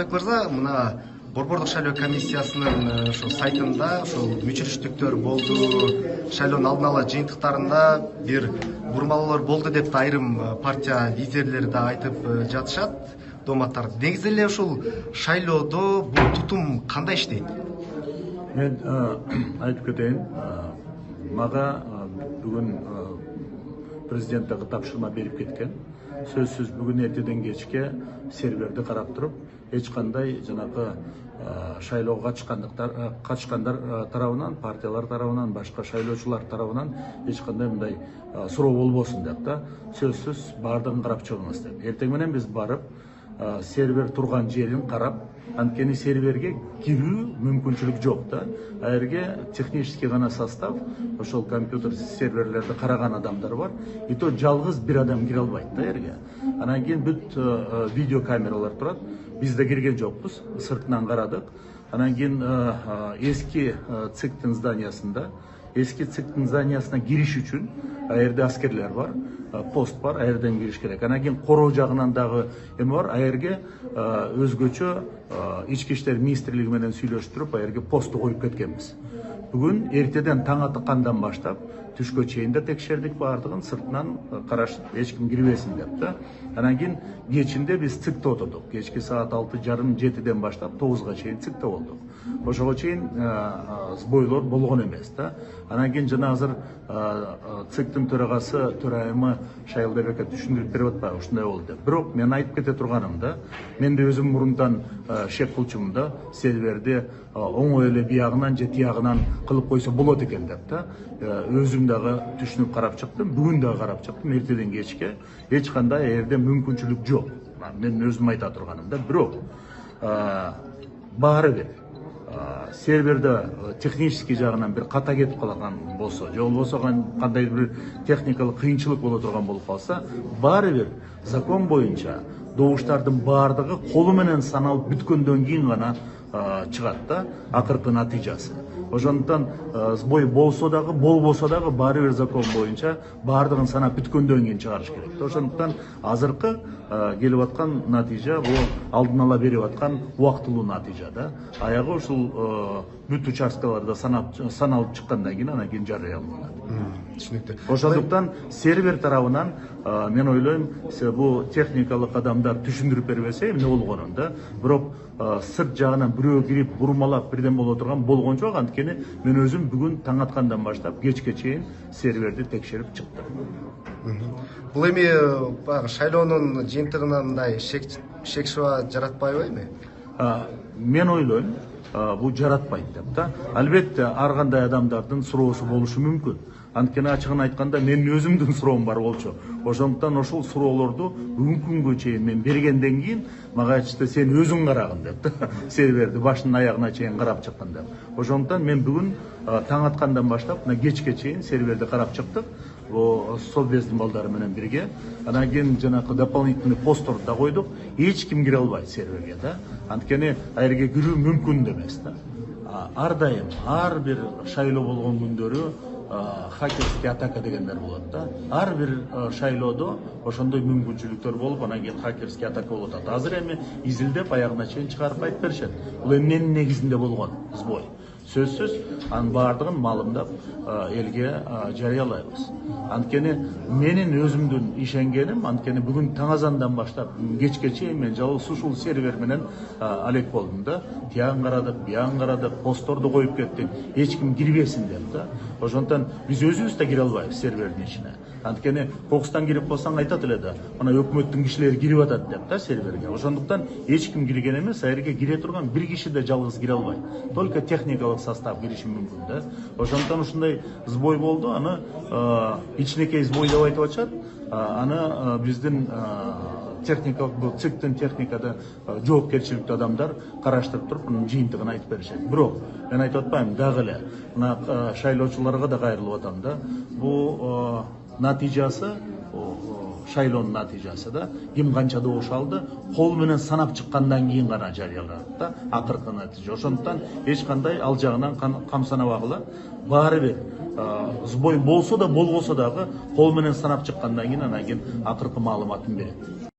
Атыбек мырза, мына Борбордук шайлоо комиссиясынын ошо сайтында ошол мүчүрүштүктөр болду, шайлоонун алдын ала жыйынтыктарында бир бурмалоолор болду деп айрым партия лидерлери да айтып жатышат. Дооматтар, негизи эле ушул шайлоодо бул тутум кандай иштейт? Мен айтып кетейин, мага бүгүн президенттиги тапшырма берип кеткен. Сөзсүз бүгүн эртеден кечке серверди карап туруп, эч кандай жанагы шайлоого катышкандар тарабынан, партиялар тарабынан, башка шайлоочулар тарабынан эч кандай мындай суроо болбосун деп да, сөзсүз баардыгын карап чыгыңыз деп. Эртең менен биз барып, сервер турган жерин карап, анткени серверге кирүү мүмкүнчүлүк жок да. А жерге технический гана состав, ошол компьютер серверлерди караган адамдар бар. И то жалгыз бир адам кире албайт да жерге. Анан кийин бүт видео камералар турат. Биз да кирген жокпуз, сыртынан карадык. Анан кийин эски ЦИКтин зданиясында, эски ЦИКтин зданиясына кириш үчүн а жерде аскерлер бар, пост бар, а жерден кириш керек. Анан кийин короо жагынан дагы эме бар, а жерге өзгөчө ички иштер министрлиги менен сүйлөштүрүп, а жерге посту коюп кеткенбиз. Бүгүн эртеден таң аткандан баштап түшкө чейин да текшердик баардыгын, сыртынан карашып, эч ким кирбесин деп да. Анан кийин кечинде биз ЦИКте отурдук. Кечки саат 6:30-7ден баштап 9га чейин ЦИКте болдук. Ошого чейин сбойлор болгон эмес да. Анан кийин жана азыр ЦИКтин төрагасы, төрайымы Шайлдабек түшүндүрүп берип атпайбы, ушундай болду деп. Бирок мен айтып кете турганым да, мен да өзүм мурунтан шек кылчумун да, серверди оңой эле биягынан же тиягынан кылып койсо болот экен деп да. Өзүм дагы түшүнүп карап чыктым, бүгүн дагы карап чыктым, эртеден кечке эч кандай жерде мүмкүнчүлүк жок. Мен өзүм айта турганым да, бирок баары бир серверде технический жагынан бир ката кетип калган болсо, же болбосо кандай бир техникалык кыйынчылык боло турган болуп калса, баары бир закон боюнча добуштардын баардыгы колу менен саналып бүткөндөн кийин гана чыгат да, акыркы натыйжасы. Ошондуктан сбой болсо дагы, болбосо дагы баары бир закон боюнча баардыгын санап бүткөндөн кийин чыгарыш керек. Ошондуктан азыркы келип аткан натыйжа бул алдын ала берип аткан убактылуу натыйжа да. Аягы ушул бүт участкаларда саналып чыккандан кийин анан кийин жарыяланат. Түшүнүктүү. Ошондуктан сервер тарабынан мен ойлойм, бул техникалык адамдар түшүндүрүп бербесе эмне болгонун да. Бирок сырт жагынан бирөө кирип бурмалап бирден боло турган болгон жок. Анткени мен өзүм бүгүн таң аткандан баштап кечке чейин серверди текшерип чыктым. Бул эми баягы шайлоонун жыйынтыгына мындай шек шуба жаратпайбы эми? Мен ойлойм, бул жаратпайт деп да. Албетте ар кандай адамдардын суроосу болушу мүмкүн. Анткени ачыгын айтканда менин өзүмдүн суроом бар болчу. Ошондуктан ошол суроолорду бүгүнкү күнгө чейин мен бергенден кийин мага айтышты, сен өзүң карагын деп да. Серверди башынан аягына чейин карап чыккын деп. Ошондуктан мен бүгүн таң аткандан баштап мына кечке чейин серверди карап чыктык. Совбездин балдары менен бирге. Анан кийин жанагы дополнительный постторду да койдук. Эч ким кире албайт серверге да. Анткени а жерге кирүү мүмкүн эмес да. Ар дайым, ар бир шайлоо болгон күндөрү хакерский атака дегендер болот да. Ар бир шайлоодо ошондой мүмкүнчүлүктөр болуп, анан кийин хакерский атака болуп атат. Азыр эми изилдеп аягына чейин чыгарып айтып беришет. Бул эмненин негизинде болгон сбой. Сөзсүз анын баардыгын маалымдап элге жарыялайбыз. Анткени менин өзүмдүн ишенгеним, анткени бүгүн таң азандан баштап кечке чейин мен жалгыз ушул сервер менен алек болдум да. Тиягын карадык, биягын карадык, постторду коюп кеттик. Эч ким кирбесин деп да. Ошондуктан биз өзүбүз да кире албайбыз сервердин ичине. Анткени кокустан кирип калсаң айтат эле да, мына өкмөттүн кишилери кирип атат деп да серверге. Ошондуктан эч ким кирген эмес, а жерге кире турган бир киши да жалгыз кире албайт. Только техникалык состав кириши мүмкүн да. Ошондуктан ушундай сбой болду, аны ичинекей сбой деп айтып атышат. Аны биздин техникалык, бул ЦИКтин техникада жоопкерчиликтүү адамдар караштырып туруп, анын жыйынтыгын айтып беришет. Бирок мен айтып атпайм, дагы эле мына шайлоочуларга да кайрылып атам да. Бул натыйжасы, шайлоонун натыйжасы да, ким канча добуш алды, кол менен санап чыккандан кийин гана жарыяланат да, акыркы натыйжа. Ошондуктан эч кандай ал жагынан камсанабагыла. Баары бир сбой болсо да болбосо дагы кол менен санап чыккандан кийин анан кийин акыркы маалыматын берет.